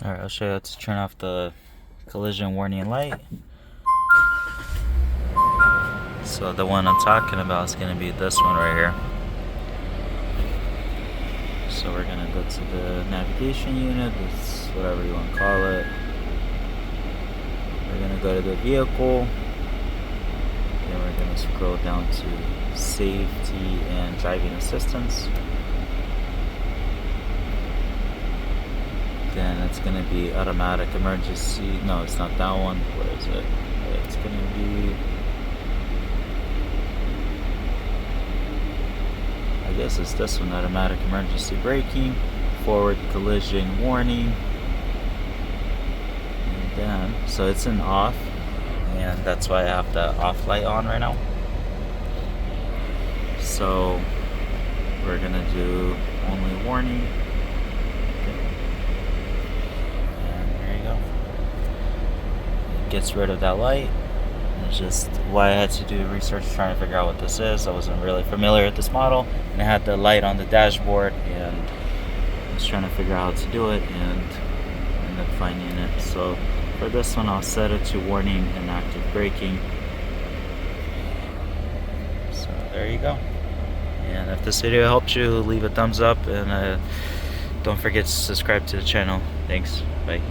Alright, I'll show you how to turn off the collision warning light. So the one I'm talking about is going to be this one right here. So we're going to go to the navigation unit, it's whatever you want to call it. We're going to go to the vehicle. Then we're going to scroll down to safety and driving assistance. Then it's going to be automatic emergency. No, it's not that one. Where is it? It's going to be, I guess it's this one, automatic emergency braking, forward collision warning. And then, so it's in off, and that's why I have the off light on right now. So we're going to do only warning. Gets rid of that light. It's just why I had to do research trying to figure out what this is. I wasn't really familiar with this model, and I had the light on the dashboard, and I was trying to figure out how to do it, and ended up finding it. So for this one, I'll set it to warning and active braking. So there you go. And if this video helped you, leave a thumbs up, and don't forget to subscribe to the channel. Thanks. Bye.